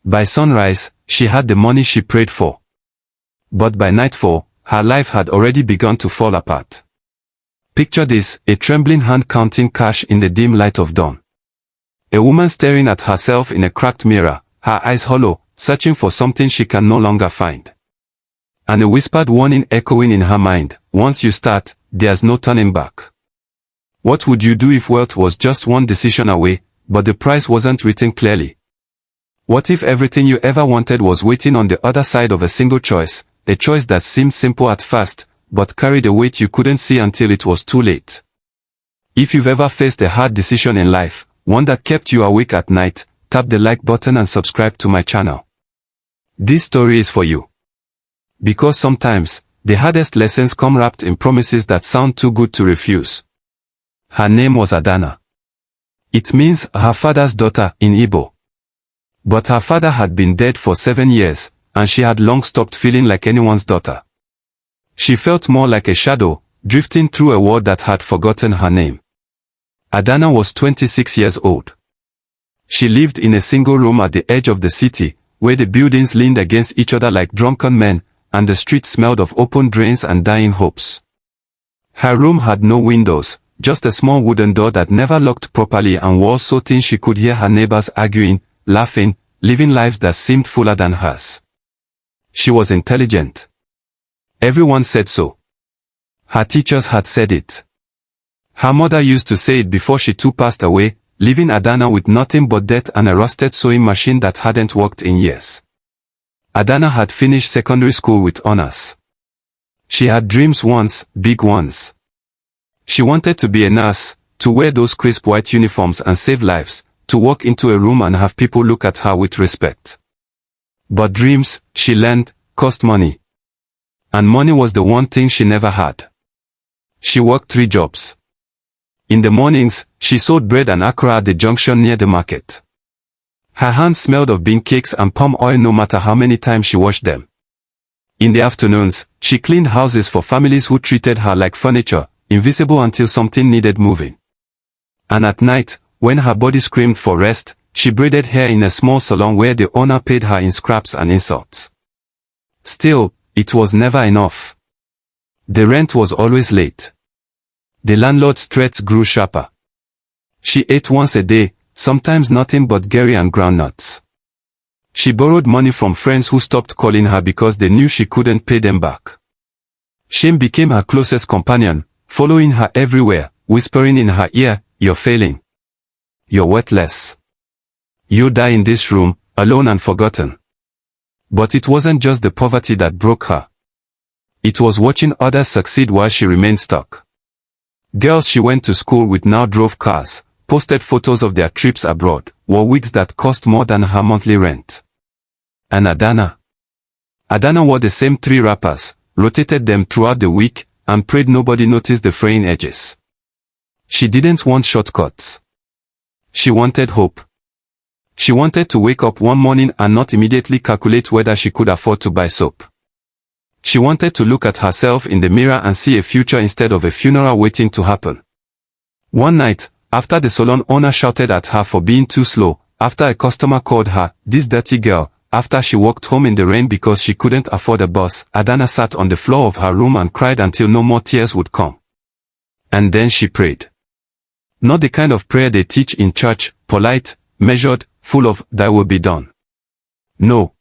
By sunrise, she had the money she prayed for. But by nightfall, her life had already begun to fall apart. Picture this, a trembling hand counting cash in the dim light of dawn. A woman staring at herself in a cracked mirror, her eyes hollow, searching for something she can no longer find. And a whispered warning echoing in her mind, once you start, there's no turning back. What would you do if wealth was just one decision away, but the price wasn't written clearly? What if everything you ever wanted was waiting on the other side of a single choice, a choice that seemed simple at first, but carried a weight you couldn't see until it was too late? If you've ever faced a hard decision in life, one that kept you awake at night, tap the like button and subscribe to my channel. This story is for you. Because sometimes, the hardest lessons come wrapped in promises that sound too good to refuse. Her name was Adaeze. It means her father's daughter in Igbo. But her father had been dead for 7 years, and she had long stopped feeling like anyone's daughter. She felt more like a shadow, drifting through a world that had forgotten her name. Adaeze was 26 years old. She lived in a single room at the edge of the city, where the buildings leaned against each other like drunken men, and the street smelled of open drains and dying hopes. Her room had no windows, just a small wooden door that never locked properly and walls so thin she could hear her neighbors arguing, laughing, living lives that seemed fuller than hers. She was intelligent. Everyone said so. Her teachers had said it. Her mother used to say it before she too passed away, leaving Adaeze with nothing but debt and a rusted sewing machine that hadn't worked in years. Adaeze had finished secondary school with honors. She had dreams once, big ones. She wanted to be a nurse, to wear those crisp white uniforms and save lives, to walk into a room and have people look at her with respect. But dreams, she learned, cost money. And money was the one thing she never had. She worked 3 jobs. In the mornings, she sold bread and akra at the junction near the market. Her hands smelled of bean cakes and palm oil no matter how many times she washed them. In the afternoons, she cleaned houses for families who treated her like furniture, invisible until something needed moving. And at night, when her body screamed for rest, she braided hair in a small salon where the owner paid her in scraps and insults. Still, it was never enough. The rent was always late. The landlord's threats grew sharper. She ate once a day, sometimes nothing but gari and groundnuts. She borrowed money from friends who stopped calling her because they knew she couldn't pay them back. Shame became her closest companion, following her everywhere, whispering in her ear, "You're failing. You're worthless. You'll die in this room, alone and forgotten." But it wasn't just the poverty that broke her. It was watching others succeed while she remained stuck. Girls she went to school with now drove cars, posted photos of their trips abroad, wore wigs that cost more than her monthly rent. And Adaeze wore the same 3 wrappers, rotated them throughout the week, and prayed nobody noticed the fraying edges. She didn't want shortcuts. She wanted hope. She wanted to wake up one morning and not immediately calculate whether she could afford to buy soap. She wanted to look at herself in the mirror and see a future instead of a funeral waiting to happen. One night, after the salon owner shouted at her for being too slow, after a customer called her, "this dirty girl," after she walked home in the rain because she couldn't afford a bus, Adaeze sat on the floor of her room and cried until no more tears would come. And then she prayed. Not the kind of prayer they teach in church, polite, measured, full of, "thy will be done." No.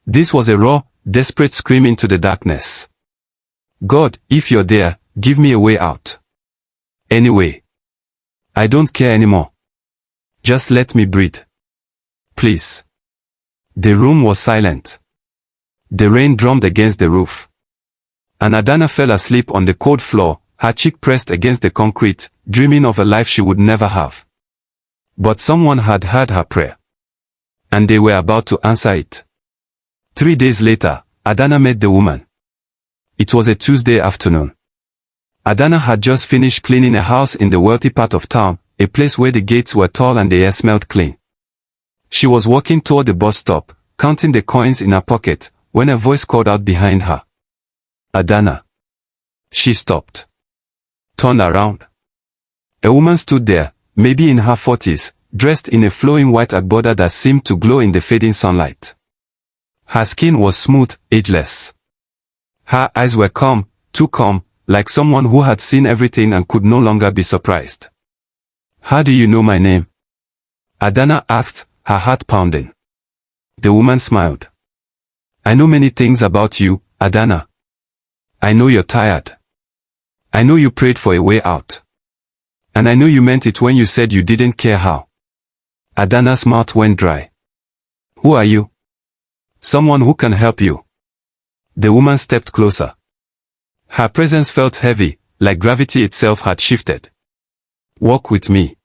This was a raw, desperate scream into the darkness. "God, if you're there, give me a way out. Anyway. I don't care anymore. Just let me breathe. Please." The room was silent. The rain drummed against the roof. And Adaeze fell asleep on the cold floor, her cheek pressed against the concrete, dreaming of a life she would never have. But someone had heard her prayer. And they were about to answer it. 3 days later, Adaeze met the woman. It was a Tuesday afternoon. Adaeze had just finished cleaning a house in the wealthy part of town, a place where the gates were tall and the air smelled clean. She was walking toward the bus stop, counting the coins in her pocket, when a voice called out behind her. "Adaeze." She stopped. Turned around. A woman stood there, maybe in her 40s, dressed in a flowing white agbada that seemed to glow in the fading sunlight. Her skin was smooth, ageless. Her eyes were calm, too calm, like someone who had seen everything and could no longer be surprised. "How do you know my name?" Adana asked, her heart pounding. The woman smiled. "I know many things about you, Adana. I know you're tired. I know you prayed for a way out. And I know you meant it when you said you didn't care how." Adana's mouth went dry. "Who are you?" "Someone who can help you." The woman stepped closer. Her presence felt heavy, like gravity itself had shifted. "Walk with me."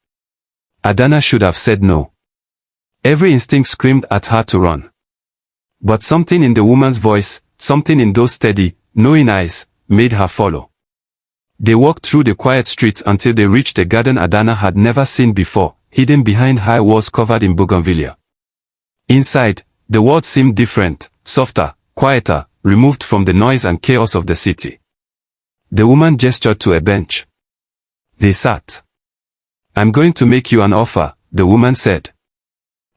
Adana should have said no. Every instinct screamed at her to run. But something in the woman's voice, something in those steady, knowing eyes, made her follow. They walked through the quiet streets until they reached a garden Adana had never seen before, hidden behind high walls covered in bougainvillea. Inside, the world seemed different, softer, quieter, removed from the noise and chaos of the city. The woman gestured to a bench. They sat. "I'm going to make you an offer," the woman said.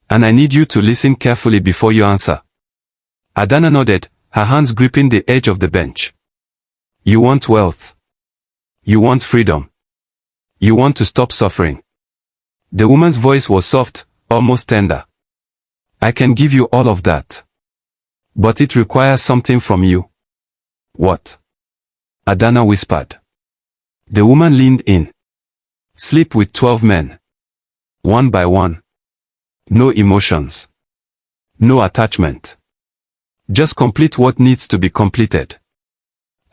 "And I need you to listen carefully before you answer." Adana nodded, her hands gripping the edge of the bench. "You want wealth. You want freedom. You want to stop suffering." The woman's voice was soft, almost tender. "I can give you all of that. But it requires something from you." "What?" Adana whispered. The woman leaned in. "Sleep with 12 men. One by one. No emotions. No attachment. Just complete what needs to be completed.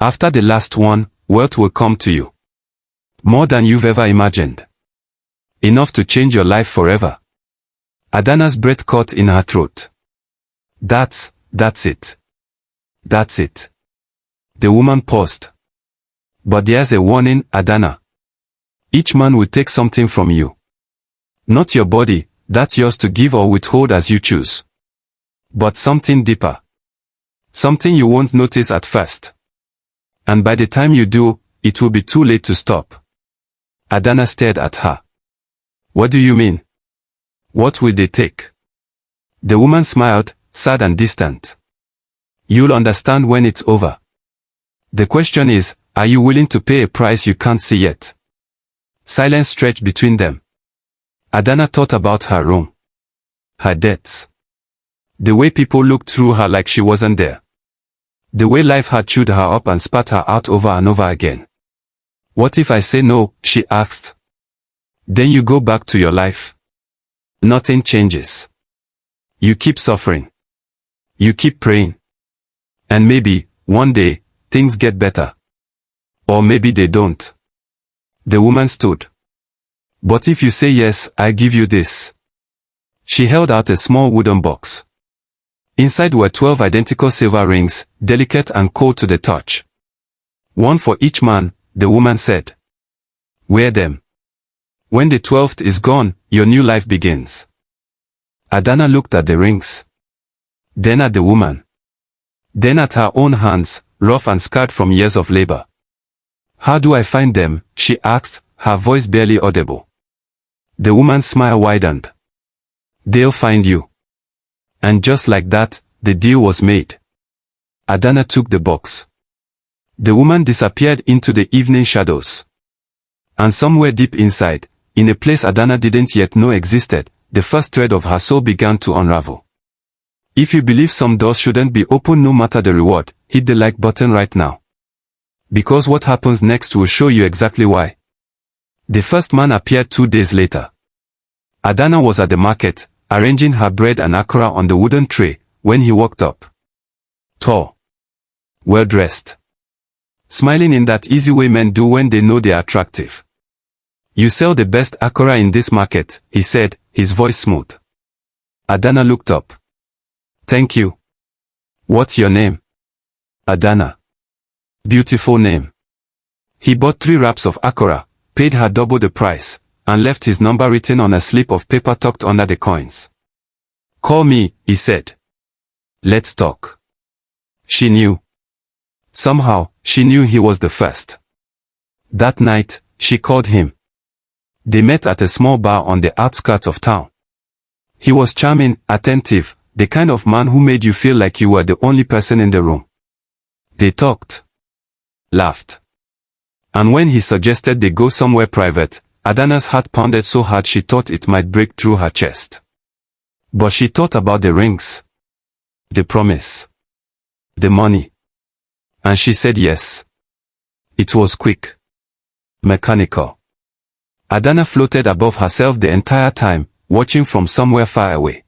After the last one, wealth will come to you. More than you've ever imagined. Enough to change your life forever." Adana's breath caught in her throat. That's it. That's it." The woman paused. "But there's a warning, Adana. Each man will take something from you. Not your body, that's yours to give or withhold as you choose. But something deeper. Something you won't notice at first. And by the time you do, it will be too late to stop." Adana stared at her. "What do you mean? What will they take?" The woman smiled, sad and distant. "You'll understand when it's over. The question is, are you willing to pay a price you can't see yet?" Silence stretched between them. Adana thought about her room. Her debts. The way people looked through her like she wasn't there. The way life had chewed her up and spat her out over and over again. "What if I say no?" she asked. "Then you go back to your life. Nothing changes. You keep suffering. You keep praying. And maybe, one day, things get better. Or maybe they don't." The woman stood. "But if you say yes, I give you this." She held out a small wooden box. Inside were 12 identical silver rings, delicate and cold to the touch. "One for each man," the woman said. "Wear them. When the 12th is gone, your new life begins." Adana looked at the rings. Then at the woman. Then at her own hands, rough and scarred from years of labor. "How do I find them?" she asked, her voice barely audible. The woman's smile widened. "They'll find you." And just like that, the deal was made. Adana took the box. The woman disappeared into the evening shadows. And somewhere deep inside, in a place Adana didn't yet know existed, the first thread of her soul began to unravel. If you believe some doors shouldn't be open no matter the reward, hit the like button right now. Because what happens next will show you exactly why. The first man appeared 2 days later. Adana was at the market, arranging her bread and akara on the wooden tray, when he walked up. Tall. Well-dressed. Smiling in that easy way men do when they know they're attractive. "You sell the best akara in this market," he said, his voice smooth. Adana looked up. "Thank you. What's your name?" "Adana." "Beautiful name." He bought 3 wraps of akara, paid her double the price, and left his number written on a slip of paper tucked under the coins. "Call me," he said. "Let's talk." She knew. Somehow, she knew he was the first. That night, she called him. They met at a small bar on the outskirts of town. He was charming, attentive, the kind of man who made you feel like you were the only person in the room. They talked, laughed. And when he suggested they go somewhere private, Adaeze's heart pounded so hard she thought it might break through her chest. But she thought about the rings, the promise, the money. And she said yes. It was quick, mechanical. Adaeze floated above herself the entire time, watching from somewhere far away.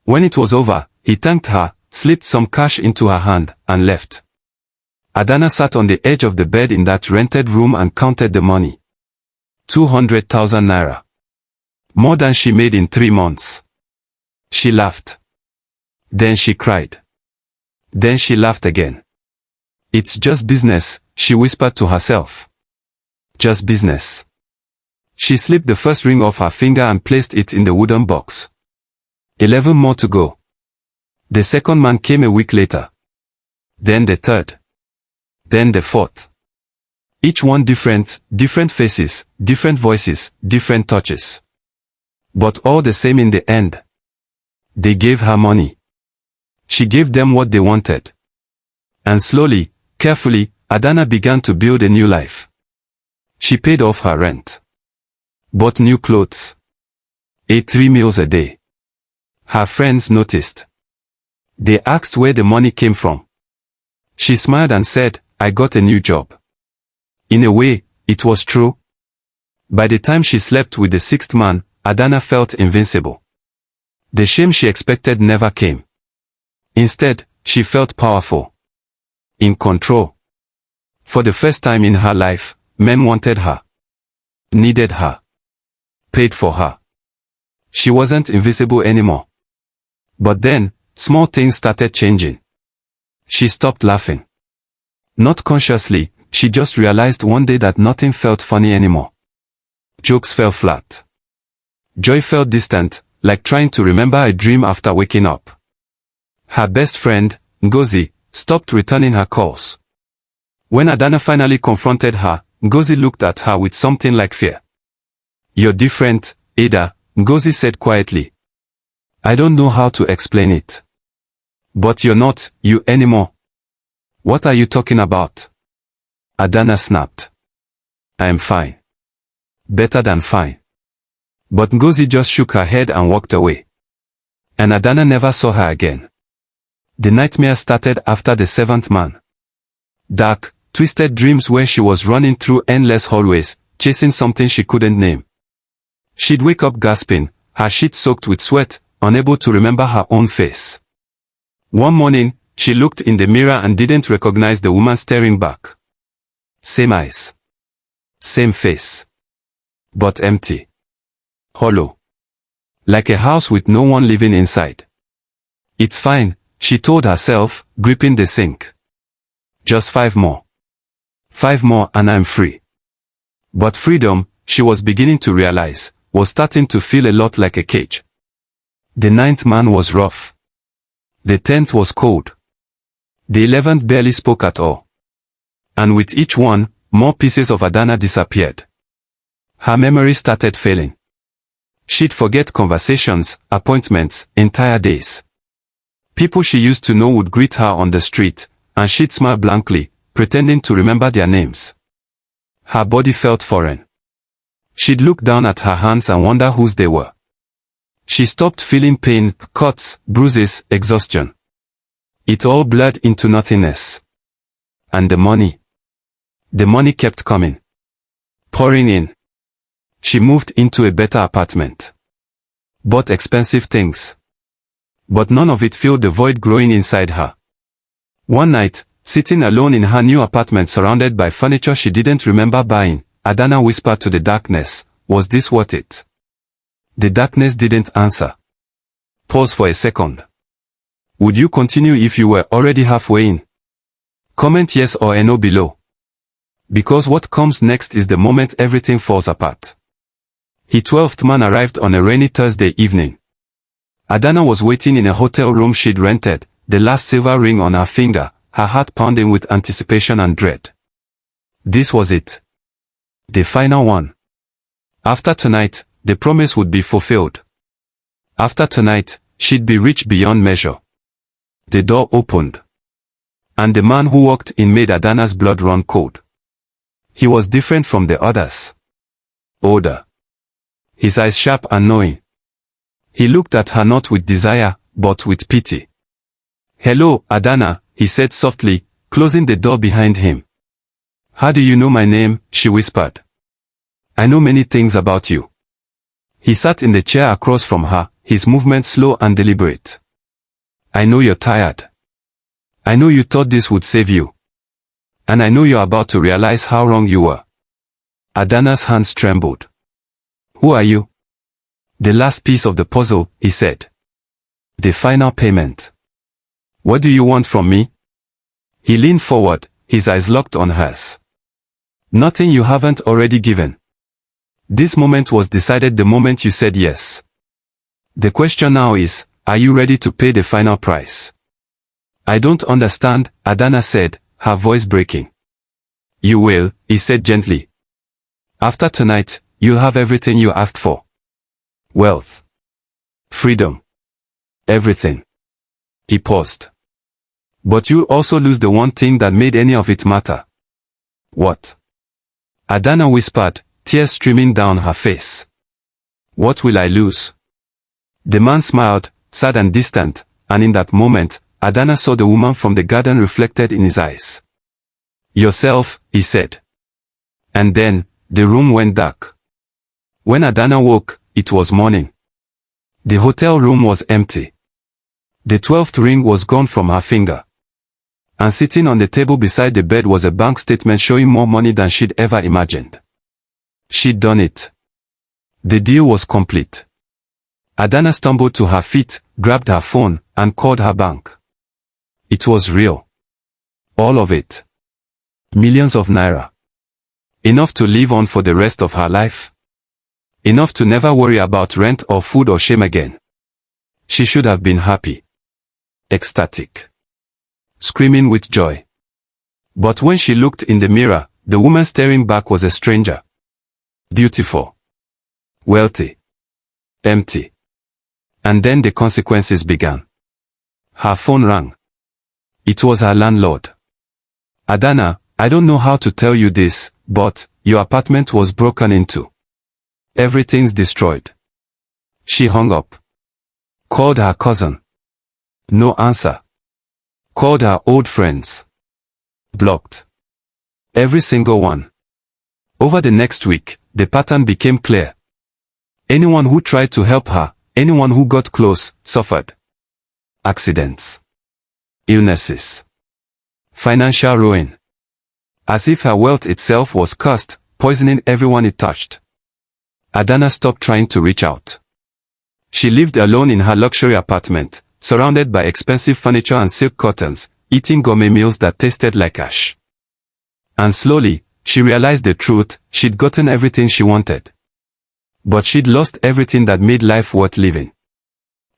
When it was over, he thanked her, slipped some cash into her hand, and left. Adaeze sat on the edge of the bed in that rented room and counted the money. 200,000 naira. More than she made in 3 months. She laughed. Then she cried. Then she laughed again. It's just business, she whispered to herself. Just business. She slipped the first ring off her finger and placed it in the wooden box. 11 more to go. The second man came a week later. Then the third. Then the fourth. Each one different faces, different voices, different touches. But all the same in the end. They gave her money. She gave them what they wanted. And slowly, carefully, Adaeze began to build a new life. She paid off her rent. Bought new clothes. Ate 3 meals a day. Her friends noticed. They asked where the money came from. She smiled and said, I got a new job. In a way, it was true. By the time she slept with the 6th man, Adaeze felt invincible. The shame she expected never came. Instead, she felt powerful. In control. For the first time in her life, men wanted her. Needed her. Paid for her. She wasn't invisible anymore. But then, small things started changing. She stopped laughing. Not consciously, she just realized one day that nothing felt funny anymore. Jokes fell flat. Joy felt distant, like trying to remember a dream after waking up. Her best friend, Ngozi, stopped returning her calls. When Adaeze finally confronted her, Ngozi looked at her with something like fear. You're different, Ada, Ngozi said quietly. I don't know how to explain it. But you're not you anymore. What are you talking about? Adaeze snapped. I am fine. Better than fine. But Ngozi just shook her head and walked away. And Adaeze never saw her again. The nightmare started after the 7th man. Dark, twisted dreams where she was running through endless hallways, chasing something she couldn't name. She'd wake up gasping, her sheet soaked with sweat, unable to remember her own face. One morning, she looked in the mirror and didn't recognize the woman staring back. Same eyes. Same face. But empty. Hollow. Like a house with no one living inside. It's fine, she told herself, gripping the sink. Just 5 more. 5 more and I'm free. But freedom, she was beginning to realize, was starting to feel a lot like a cage. The 9th man was rough. The 10th was cold. The 11th barely spoke at all. And with each one, more pieces of Adaeze disappeared. Her memory started failing. She'd forget conversations, appointments, entire days. People she used to know would greet her on the street, and she'd smile blankly, pretending to remember their names. Her body felt foreign. She'd look down at her hands and wonder whose they were. She stopped feeling pain, cuts, bruises, exhaustion. It all blurred into nothingness. And the money. The money kept coming. Pouring in. She moved into a better apartment. Bought expensive things. But none of it filled the void growing inside her. One night, sitting alone in her new apartment surrounded by furniture she didn't remember buying, Adaeze whispered to the darkness, was this worth it? The darkness didn't answer. Pause for a second. Would you continue if you were already halfway in? Comment yes or a no below. Because what comes next is the moment everything falls apart. The 12th man arrived on a rainy Thursday evening. Adaeze was waiting in a hotel room she'd rented, the last silver ring on her finger, her heart pounding with anticipation and dread. This was it. The final one. After tonight, the promise would be fulfilled. After tonight, she'd be rich beyond measure. The door opened. And the man who walked in made Adaeze's blood run cold. He was different from the others. Older. His eyes sharp and knowing. He looked at her not with desire, but with pity. "Hello, Adaeze," he said softly, closing the door behind him. "How do you know my name?" she whispered. "I know many things about you." He sat in the chair across from her, his movements slow and deliberate. "I know you're tired. I know you thought this would save you. And I know you're about to realize how wrong you were." Adaeze's hands trembled. "Who are you?" "The last piece of the puzzle," he said. "The final payment." "What do you want from me?" He leaned forward, his eyes locked on hers. "Nothing you haven't already given. This moment was decided the moment you said yes. The question now is, are you ready to pay the final price?" "I don't understand," Adaeze said, her voice breaking. "You will," he said gently. "After tonight, you'll have everything you asked for. Wealth. Freedom. Everything." He paused. "But you'll also lose the one thing that made any of it matter." "What?" Adaeze whispered, tears streaming down her face. "What will I lose?" The man smiled, sad and distant, and in that moment, Adaeze saw the woman from the garden reflected in his eyes. "Yourself," he said. And then, the room went dark. When Adaeze woke, it was morning. The hotel room was empty. The 12th ring was gone from her finger. And sitting on the table beside the bed was a bank statement showing more money than she'd ever imagined. She'd done it. The deal was complete. Adaeze stumbled to her feet, grabbed her phone, and called her bank. It was real. All of it. Millions of naira. Enough to live on for the rest of her life. Enough to never worry about rent or food or shame again. She should have been happy. Ecstatic. Screaming with joy. But when she looked in the mirror, the woman staring back was a stranger. Beautiful. Wealthy. Empty. And then the consequences began. Her phone rang. It was her landlord. "Adaeze, I don't know how to tell you this, but your apartment was broken into. Everything's destroyed." She hung up. Called her cousin. No answer. Called her old friends. Blocked. Every single one. Over the next week, the pattern became clear. Anyone who tried to help her, anyone who got close, suffered. Accidents. Illnesses. Financial ruin. As if her wealth itself was cursed, poisoning everyone it touched. Adaeze stopped trying to reach out. She lived alone in her luxury apartment, surrounded by expensive furniture and silk curtains, eating gourmet meals that tasted like ash. And slowly, she realized the truth: she'd gotten everything she wanted. But she'd lost everything that made life worth living.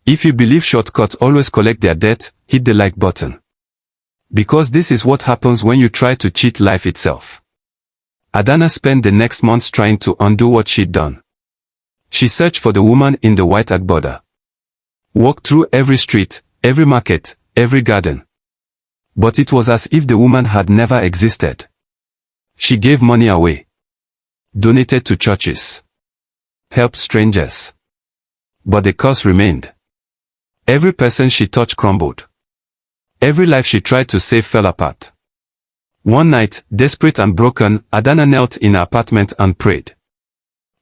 If you believe shortcuts always collect their debt, hit the like button. Because this is what happens when you try to cheat life itself. Adaeze spent the next months trying to undo what she'd done. She searched for the woman in the white agbada. Walked through every street, every market, every garden. But it was as if the woman had never existed. She gave money away. Donated to churches. Helped strangers. But the curse remained. Every person she touched crumbled. Every life she tried to save fell apart. One night, desperate and broken, Adaeze knelt in her apartment and prayed.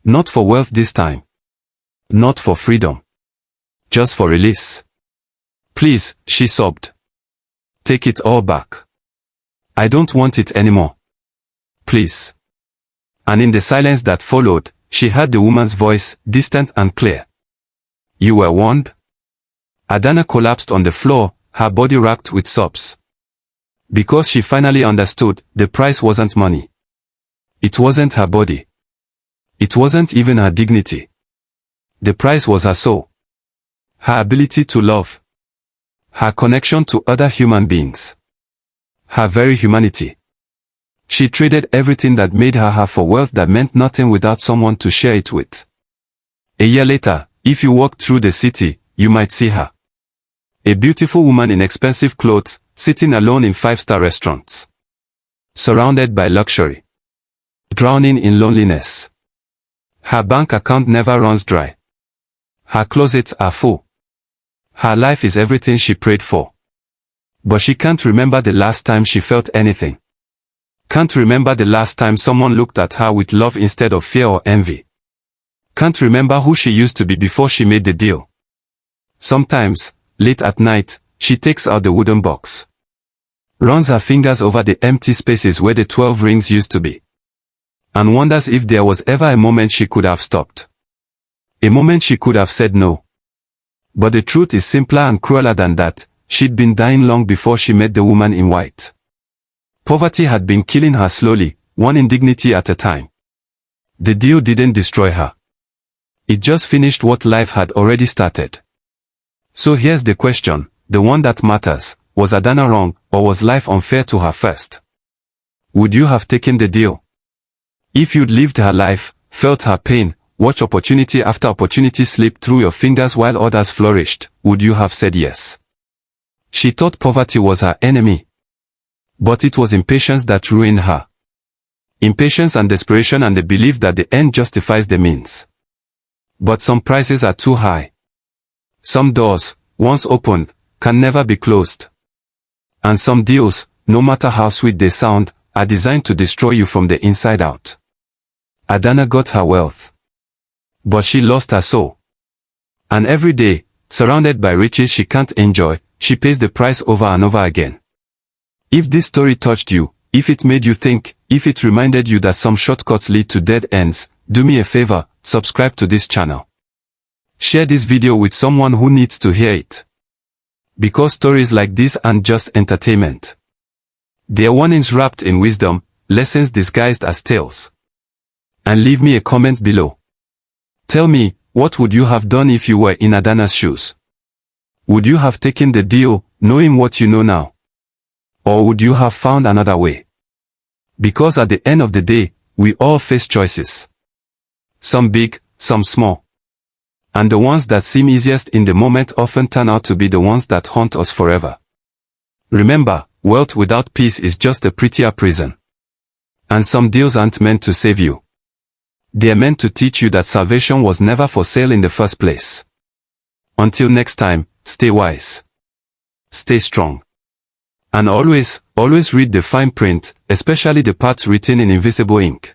Not for wealth this time. Not for freedom. Just for release. "Please," she sobbed. "Take it all back. I don't want it anymore. Please." And in the silence that followed, she heard the woman's voice, distant and clear. "You were warned?" Adaeze collapsed on the floor, her body racked with sobs. Because she finally understood, the price wasn't money. It wasn't her body. It wasn't even her dignity. The price was her soul. Her ability to love. Her connection to other human beings. Her very humanity. She traded everything that made her her for wealth that meant nothing without someone to share it with. A year later, if you walked through the city, you might see her. A beautiful woman in expensive clothes, sitting alone in five-star restaurants. Surrounded by luxury. Drowning in loneliness. Her bank account never runs dry. Her closets are full. Her life is everything she prayed for. But she can't remember the last time she felt anything. Can't remember the last time someone looked at her with love instead of fear or envy. Can't remember who she used to be before she made the deal. Sometimes, late at night, she takes out the wooden box. Runs her fingers over the empty spaces where the 12 rings used to be. And wonders if there was ever a moment she could have stopped. A moment she could have said no. But the truth is simpler and crueler than that. She'd been dying long before she met the woman in white. Poverty had been killing her slowly, one indignity at a time. The deal didn't destroy her. It just finished what life had already started. So here's the question, the one that matters, was Adana wrong, or was life unfair to her first? Would you have taken the deal? If you'd lived her life, felt her pain, watched opportunity after opportunity slip through your fingers while others flourished, would you have said yes? She thought poverty was her enemy. But it was impatience that ruined her. Impatience and desperation and the belief that the end justifies the means. But some prices are too high. Some doors, once opened, can never be closed. And some deals, no matter how sweet they sound, are designed to destroy you from the inside out. Adana got her wealth. But she lost her soul. And every day, surrounded by riches she can't enjoy, she pays the price over and over again. If this story touched you, if it made you think, if it reminded you that some shortcuts lead to dead ends, do me a favor, subscribe to this channel. Share this video with someone who needs to hear it. Because stories like this aren't just entertainment. They're warnings wrapped in wisdom, lessons disguised as tales. And leave me a comment below. Tell me, what would you have done if you were in Adana's shoes? Would you have taken the deal, knowing what you know now? Or would you have found another way? Because at the end of the day, we all face choices. Some big, some small. And the ones that seem easiest in the moment often turn out to be the ones that haunt us forever. Remember, wealth without peace is just a prettier prison. And some deals aren't meant to save you. They are meant to teach you that salvation was never for sale in the first place. Until next time, stay wise. Stay strong. And always read the fine print, especially the parts written in invisible ink.